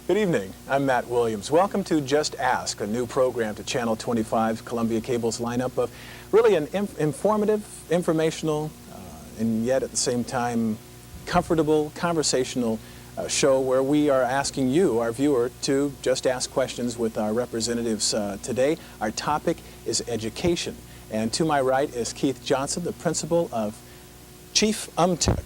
Good evening. I'm Matt Williams. Welcome to Just Ask, a new program to Channel 25, Columbia Cable's lineup of really an informative, informational, and yet at the same time comfortable, conversational show where we are asking you, our viewer, to just ask questions with our representatives today. Our topic is education. And to my right is Keith Johnson, the principal of Chief Umtuck.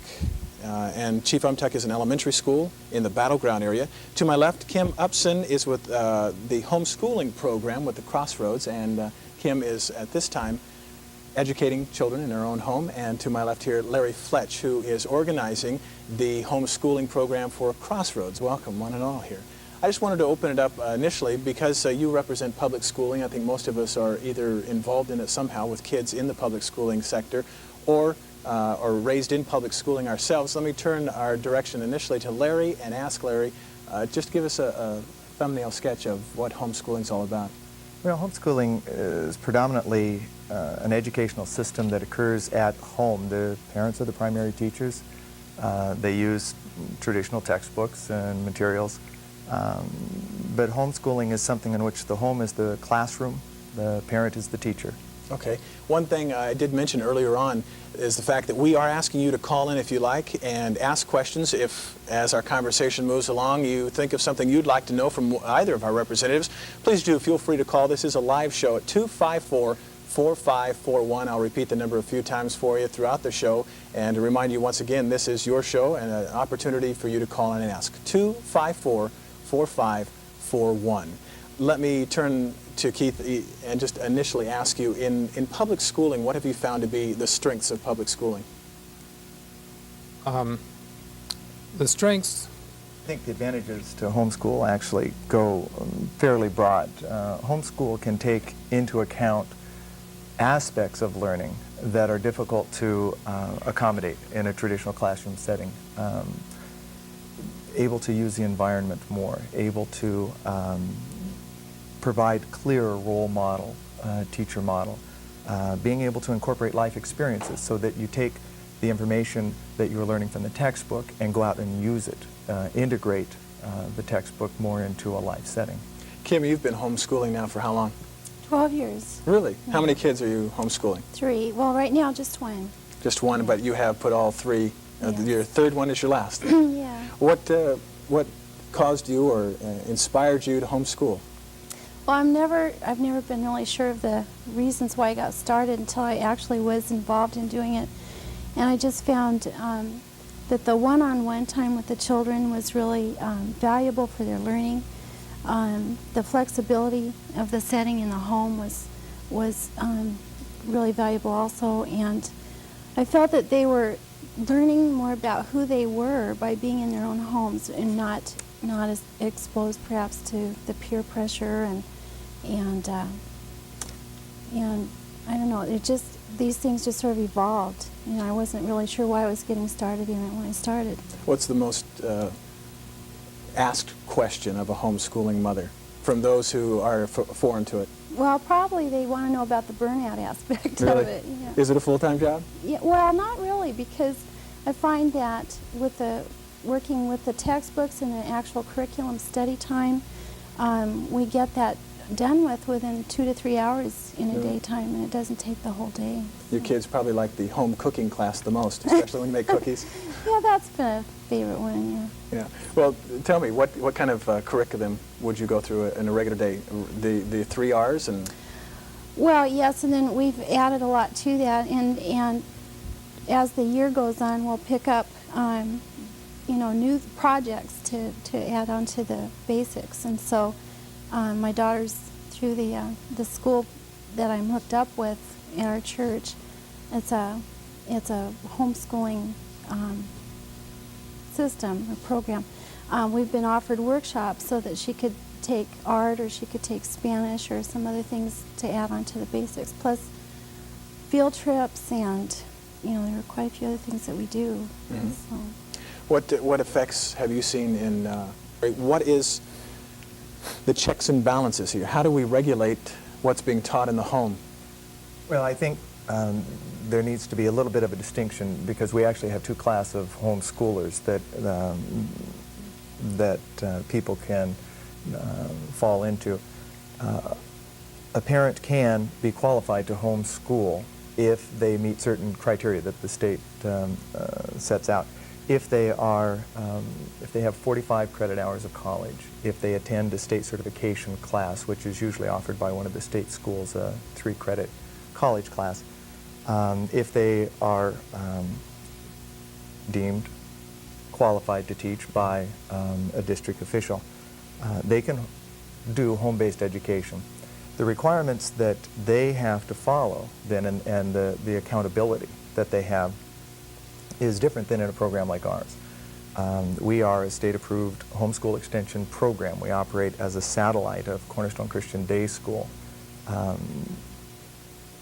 And Chief Umtuck is an elementary school in the Battleground area. To my left, Kim Upson is with the homeschooling program with the Crossroads, and Kim is at this time educating children in their own home. And to my left here, Larry Fletch, who is organizing the homeschooling program for Crossroads. Welcome, one and all here. I just wanted to open it up initially because you represent public schooling. I think most of us are either involved in it somehow with kids in the public schooling sector or raised in public schooling ourselves. Let me turn our direction initially to Larry and ask Larry, just give us a thumbnail sketch of what homeschooling is all about. Well, homeschooling is predominantly an educational system that occurs at home. The parents are the primary teachers. They use traditional textbooks and materials. But homeschooling is something in which the home is the classroom, the parent is the teacher. Okay. One thing I did mention earlier on is the fact that we are asking you to call in if you like and ask questions. If, as our conversation moves along, you think of something you'd like to know from either of our representatives, please do feel free to call. This is a live show at 254-4541. I'll repeat the number a few times for you throughout the show. And to remind you once again, this is your show and an opportunity for you to call in and ask. 254-4541. Let me turn to Keith and just initially ask you, in public schooling, what have you found to be the strengths of public schooling? The strengths? I think the advantages to homeschool actually go fairly broad. Homeschool can take into account aspects of learning that are difficult to accommodate in a traditional classroom setting. Able to use the environment more, able to provide clearer role model, teacher model, being able to incorporate life experiences so that you take the information that you're learning from the textbook and go out and use it, integrate the textbook more into a life setting. Kim, you've been homeschooling now for how long? 12 years. Really? Yeah. How many kids are you homeschooling? 3. Well, right now, just 1. Just 1, yeah. But you have put all 3. Yes. Your third one is your last. Yeah. What caused you or inspired you to homeschool? Well, I've never been really sure of the reasons why I got started until I actually was involved in doing it. And I just found that the one-on-one time with the children was really valuable for their learning. The flexibility of the setting in the home was really valuable also. And I felt that they were learning more about who they were by being in their own homes and not as exposed perhaps to the peer pressure and I don't know, these things just sort of evolved. You know, I wasn't really sure why I was getting started in it when I started. What's the most asked question of a homeschooling mother from those who are foreign to it? Well, probably they want to know about the burnout aspect really? of it. Yeah. Is it a full-time job? Yeah, well, not really, because I find that with working with the textbooks and the actual curriculum study time, we get that done within 2 to 3 hours in a daytime, and it doesn't take the whole day. Your kids probably like the home cooking class the most, especially when you make cookies. Yeah, that's been a favorite one, yeah. Yeah. Well, tell me, what kind of curriculum would you go through in a regular day? The 3 R's and... Well, yes, and then we've added a lot to that, and as the year goes on, we'll pick up you know, new projects to add on to the basics. And so my daughter's through the school that I'm hooked up with in our church. It's a homeschooling system, a program. We've been offered workshops so that she could take art or she could take Spanish or some other things to add on to the basics, plus field trips, and you know, there are quite a few other things that we do. Mm-hmm. So. What effects have you seen in, what is the checks and balances here? How do we regulate what's being taught in the home? Well, I think there needs to be a little bit of a distinction because we actually have 2 classes of homeschoolers that that people can fall into. A parent can be qualified to homeschool if they meet certain criteria that the state sets out. If they have 45 credit hours of college, if they attend a state certification class, which is usually offered by one of the state schools, a 3-credit college class, if they are deemed qualified to teach by a district official, they can do home-based education. The requirements that they have to follow then and the accountability that they have is different than in a program like ours. We are a state-approved homeschool extension program. We operate as a satellite of Cornerstone Christian Day School.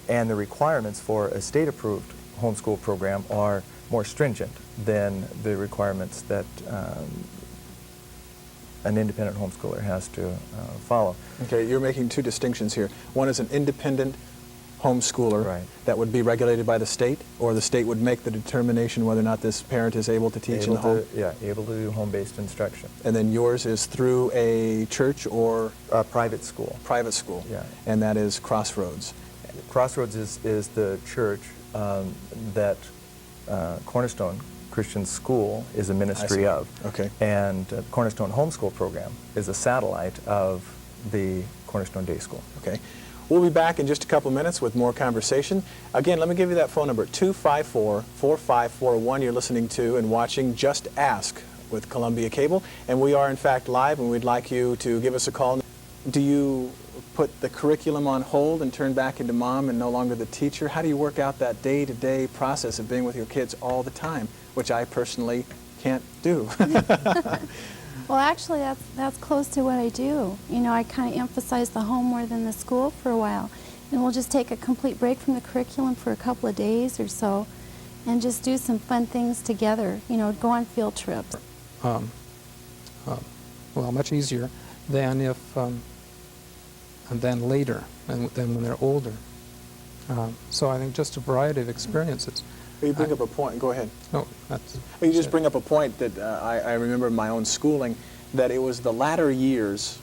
And the requirements for a state-approved homeschool program are more stringent than the requirements that an independent homeschooler has to follow. Okay, you're making two distinctions here. One is an independent homeschooler Right. that would be regulated by the state, or the state would make the determination whether or not this parent is able to teach in the home. Able to do home-based instruction. And then yours is through a church or A private school. private school. Yeah. And that is Crossroads. Crossroads is the church that Cornerstone Christian School is a ministry see. of. Okay. And Cornerstone Homeschool Program is a satellite of the Cornerstone Day School. Okay. We'll be back in just a couple minutes with more conversation. Again, let me give you that phone number, 254-4541. You're listening to and watching Just Ask with Columbia Cable. And we are, in fact, live, and we'd like you to give us a call. Do you put the curriculum on hold and turn back into mom and no longer the teacher? How do you work out that day-to-day process of being with your kids all the time, which I personally can't do? Well, actually, that's close to what I do. You know, I kind of emphasize the home more than the school for a while. And we'll just take a complete break from the curriculum for a couple of days or so and just do some fun things together, you know, go on field trips. Well, much easier than if, and then later, and then when they're older. So I think just a variety of experiences. You bring up a point. Go ahead. No, that's. You just bring up a point that I remember in my own schooling, that it was the latter years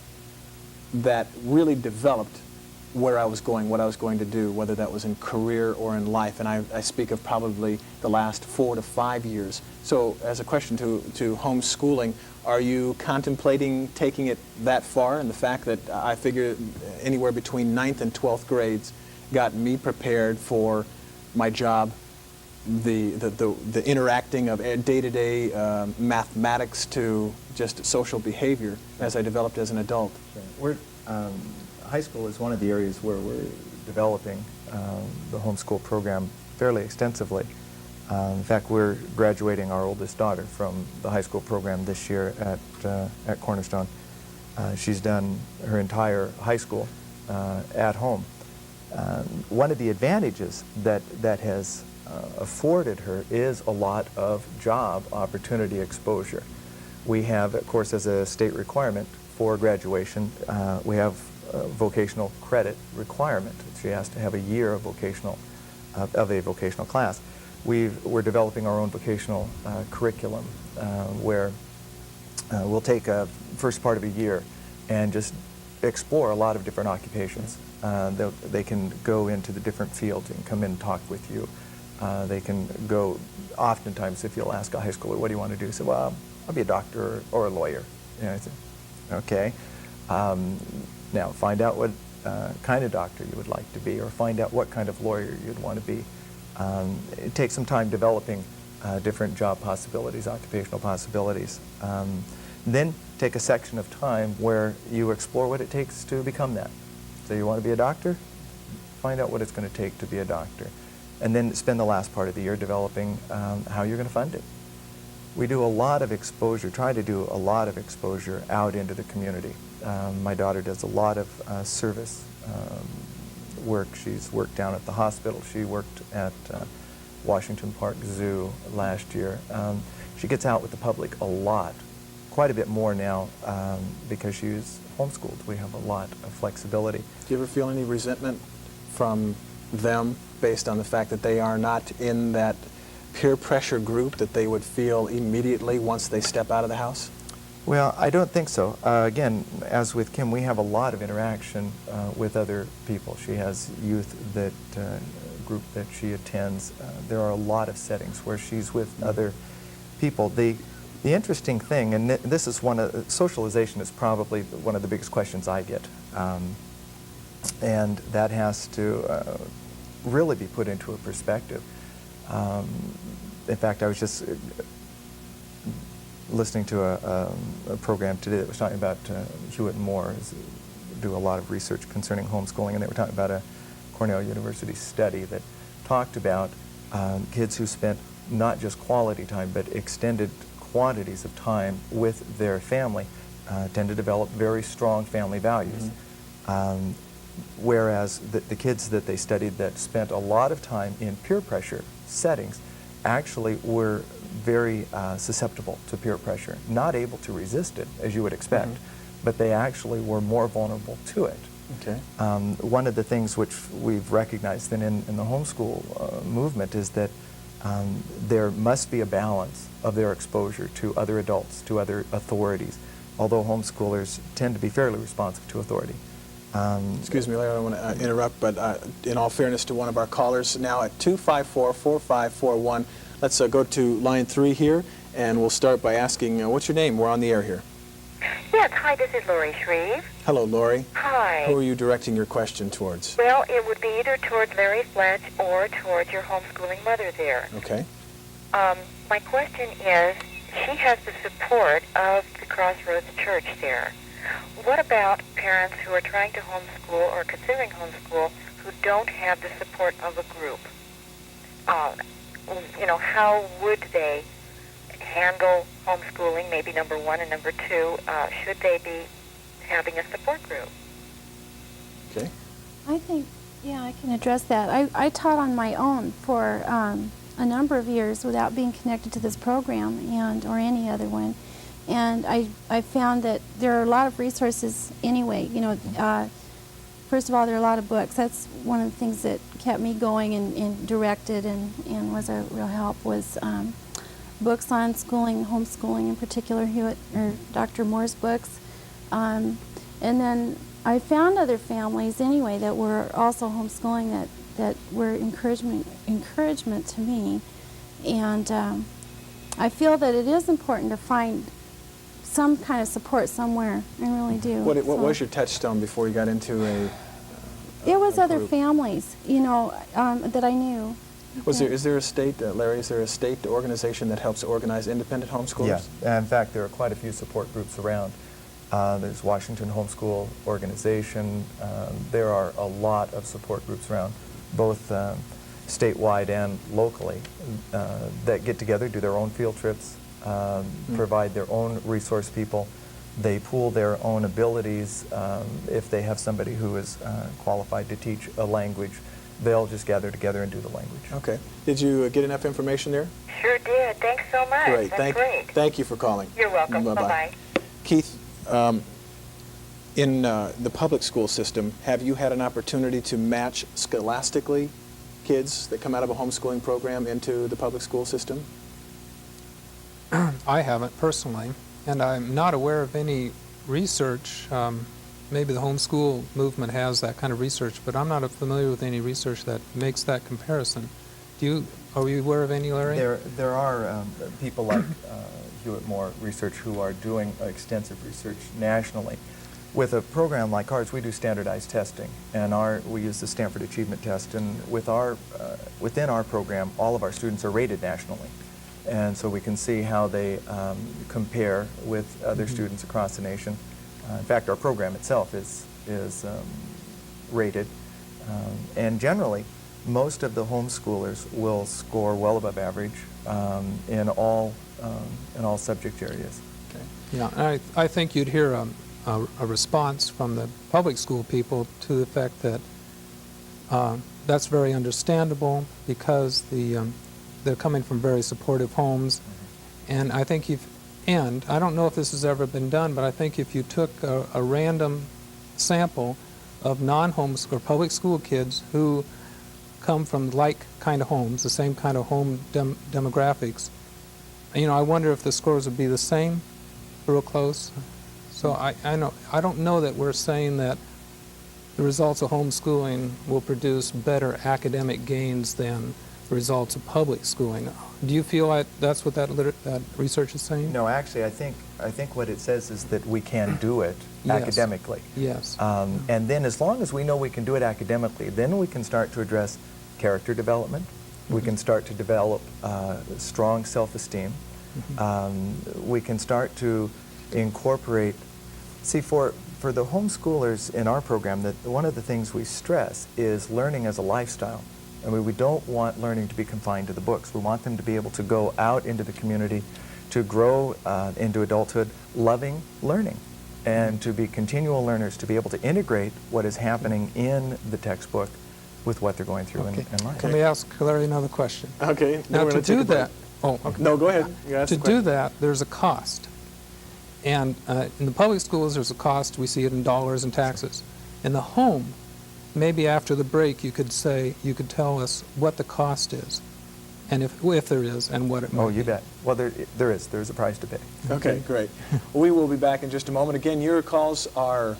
that really developed where I was going, what I was going to do, whether that was in career or in life. And I speak of probably the last 4 to 5 years. So as a question to homeschooling, are you contemplating taking it that far? And the fact that I figure anywhere between 9th and 12th grades got me prepared for my job, the interacting of day-to-day mathematics to just social behavior as I developed as an adult. High school is one of the areas where we're developing the homeschool program fairly extensively. In fact, we're graduating our oldest daughter from the high school program this year at Cornerstone. She's done her entire high school at home. One of the advantages that has afforded her is a lot of job opportunity exposure. We have, of course, as a state requirement for graduation, we have a vocational credit requirement. She has to have a year of a vocational class. We're developing our own vocational curriculum where we'll take a first part of a year and just explore a lot of different occupations. They can go into the different fields and come in and talk with you. They can go, oftentimes if you'll ask a high schooler, what do you want to do? Say, well, I'll be a doctor or a lawyer. You know, I say, okay. Now find out what kind of doctor you would like to be, or find out what kind of lawyer you'd want to be. It takes some time developing different job possibilities, occupational possibilities. Then take a section of time where you explore what it takes to become that. So you want to be a doctor? Find out what it's going to take to be a doctor. And then spend the last part of the year developing how you're going to fund it. We do a lot of exposure, try to do a lot of exposure out into the community. My daughter does a lot of service work. She's worked down at the hospital. She worked at Washington Park Zoo last year. She gets out with the public a lot, quite a bit more now because she's homeschooled. We have a lot of flexibility. Do you ever feel any resentment from them based on the fact that they are not in that peer pressure group that they would feel immediately once they step out of the house? Well, I don't think so. Again, as with Kim, we have a lot of interaction with other people. She has youth that group that she attends. There are a lot of settings where she's with other people. The interesting thing, and this is socialization is probably one of the biggest questions I get, and that has to really be put into a perspective. In fact, I was just listening to a program today that was talking about Hewitt and Moore do a lot of research concerning homeschooling, and they were talking about a Cornell University study that talked about kids who spent not just quality time but extended quantities of time with their family tend to develop very strong family values. Whereas the kids that they studied that spent a lot of time in peer pressure settings actually were very susceptible to peer pressure, not able to resist it, as you would expect, but they actually were more vulnerable to it. Okay. One of the things which we've recognized then in the homeschool movement is that there must be a balance of their exposure to other adults, to other authorities, although homeschoolers tend to be fairly responsive to authority. Excuse me, Larry, I don't want to interrupt, but in all fairness to one of our callers now at 254-4541, let's go to line 3 here, and we'll start by asking, what's your name? We're on the air here. Yes, hi, this is Lori Shreve. Hello, Lori. Hi. Who are you directing your question towards? Well, it would be either towards Larry Fletch or towards your homeschooling mother there. Okay. My question is, she has the support of the Crossroads Church there. What about parents who are trying to homeschool or considering homeschool who don't have the support of a group? How would they handle homeschooling, maybe number one, and number two, should they be having a support group? Okay. I think, yeah, I can address that. I taught on my own for a number of years without being connected to this program or any other one. And I found that there are a lot of resources anyway. First of all, there are a lot of books. That's one of the things that kept me going and directed and was a real help was books on schooling, homeschooling in particular, Hewitt or Dr. Moore's books. And then I found other families anyway that were also homeschooling that were encouragement to me. And I feel that it is important to find some kind of support somewhere. I really do. What was your touchstone before you got into a It was other group? families, that I knew. Is there a state, Larry, is there a state organization that helps organize independent homeschoolers? Yeah, in fact, there are quite a few support groups around. There's Washington Homeschool Organization. There are a lot of support groups around, both statewide and locally, that get together, do their own field trips, provide their own resource people. They pool their own abilities. If they have somebody who is qualified to teach a language, they'll just gather together and do the language. Okay. Did you get enough information there? Sure did. Thanks so much. Great. That's great. Thank you for calling. You're welcome. Bye-bye. Bye-bye. Keith, in the public school system, have you had an opportunity to match scholastically kids that come out of a homeschooling program into the public school system? I haven't personally, and I'm not aware of any research. Maybe the homeschool movement has that kind of research, but I'm not familiar with any research that makes that comparison. Are you aware of any, Larry? There are people like Hewitt Moore Research who are doing extensive research nationally. With a program like ours, we do standardized testing, and we use the Stanford Achievement Test, and within our program, all of our students are rated nationally. And so we can see how they compare with other students across the nation. In fact, our program itself is rated. And generally, most of the homeschoolers will score well above average in all subject areas. Okay. Yeah, I think you'd hear a response from the public school people to the fact that that's very understandable because they're coming from very supportive homes, and I think I don't know if this has ever been done, but I think if you took a random sample of non-homeschool or public school kids who come from like kind of homes, the same kind of home demographics, I wonder if the scores would be the same. real close. So I don't know that we're saying that the results of homeschooling will produce better academic gains than the results of public schooling. Do you feel like that's what that research is saying? No, actually, I think what it says is that we can do it Yes. academically. Yes. And then as long as we know we can do it academically, then we can start to address character development. We can start to develop strong self-esteem. We can start to incorporate, see, for the homeschoolers in our program, that one of the things we stress is learning as a lifestyle. I mean, we don't want learning to be confined to the books. We want them to be able to go out into the community, to grow into adulthood loving learning, and to be continual learners, to be able to integrate what is happening in the textbook with what they're going through Okay. in life. Let me ask Larry another question. Okay. Now, we're to gonna take do a break. that, okay. No, go ahead. You ask To the do question. that, there's a cost. And in the public schools, there's a cost. We see it in dollars and taxes. In the home, maybe after the break, you could tell us what the cost is, and if there is, and what it might Oh, be. you bet. Well, there is. There's a price to pay. Okay, great. We will be back in just a moment. Again, your calls are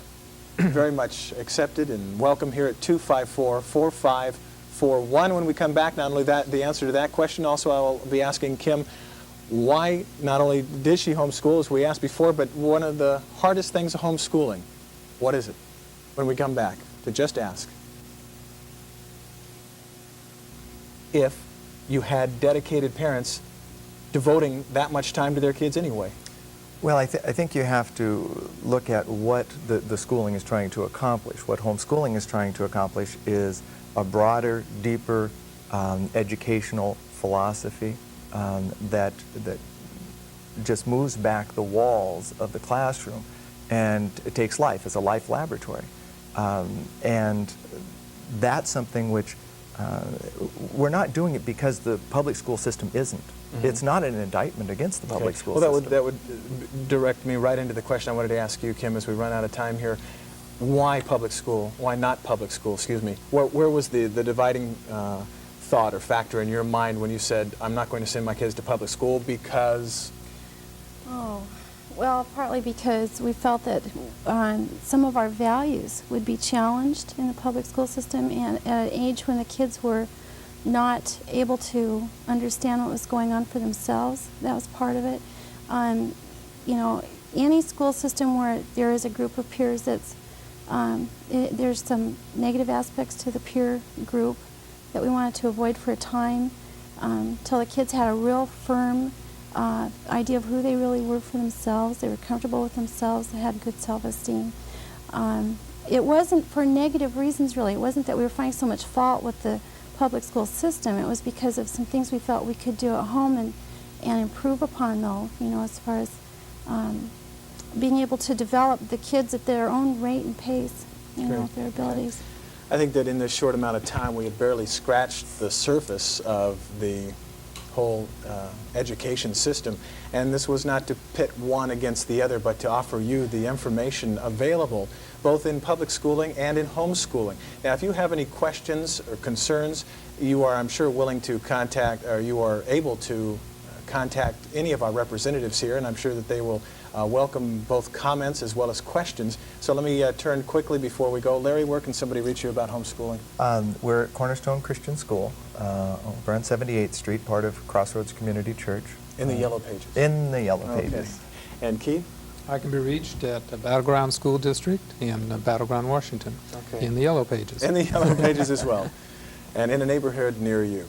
very much accepted and welcome here at 254-4541. When we come back, not only that, the answer to that question, also I'll be asking Kim why not only did she homeschool, as we asked before, but one of the hardest things of homeschooling. What is it? When we come back to Just Ask. If you had dedicated parents devoting that much time to their kids anyway. Well, I think you have to look at what the schooling is trying to accomplish. What homeschooling is trying to accomplish is a broader, deeper educational philosophy that just moves back the walls of the classroom, and it takes life as a life laboratory. And that's something which we're not doing it because the public school system isn't. It's not an indictment against the public school well, system. that would direct me right into the question I wanted to ask you, Kim, as we run out of time here. Why public school? Why not public school? Excuse me. Where was the dividing thought or factor in your mind when you said, I'm not going to send my kids to public school because? Oh, well, partly because we felt that some of our values would be challenged in the public school system, and at an age when the kids were not able to understand what was going on for themselves. That was part of it. You know, any school system where there is a group of peers that's, there's some negative aspects to the peer group that we wanted to avoid for a time, till the kids had a real firm idea of who they really were for themselves. They were comfortable with themselves. They had good self-esteem. It wasn't for negative reasons, really. It wasn't that we were finding so much fault with the public school system. It was because of some things we felt we could do at home and improve upon, though, you know, as far as being able to develop the kids at their own rate and pace, you know, their abilities. I think that in this short amount of time, we had barely scratched the surface of the whole education system. And this was not to pit one against the other, but to offer you the information available both in public schooling and in homeschooling. Now, if you have any questions or concerns, you are, I'm sure, willing to contact, or you are able to contact any of our representatives here, and I'm sure that they will welcome both comments as well as questions. So let me turn quickly before we go. Larry, where can somebody reach you about homeschooling? We're at Cornerstone Christian School over on 78th Street, part of Crossroads Community Church. In the Yellow Pages. In the Yellow Okay. Pages. And Keith? I can be reached at the Battleground School District in Battleground, Washington, Okay. in the Yellow Pages. In the Yellow Pages as well, and in a neighborhood near you.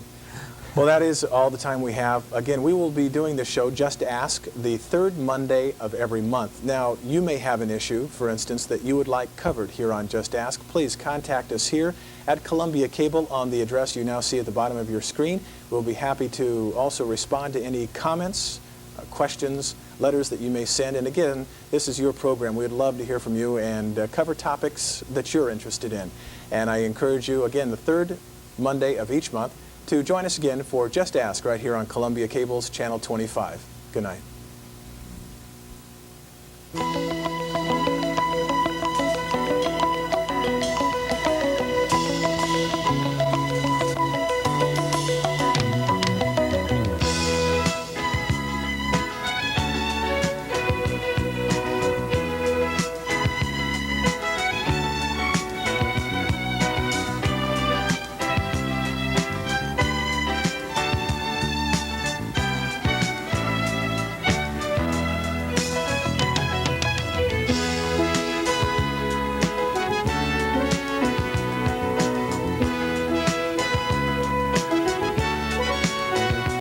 Well, that is all the time we have. Again, we will be doing the show Just Ask the third Monday of every month. Now, you may have an issue, for instance, that you would like covered here on Just Ask. Please contact us here at Columbia Cable on the address you now see at the bottom of your screen. We'll be happy to also respond to any comments, questions, letters that you may send. And again, this is your program. We'd love to hear from you and cover topics that you're interested in. And I encourage you, again, the third Monday of each month, to join us again for Just Ask right here on Columbia Cable's Channel 25. Good night.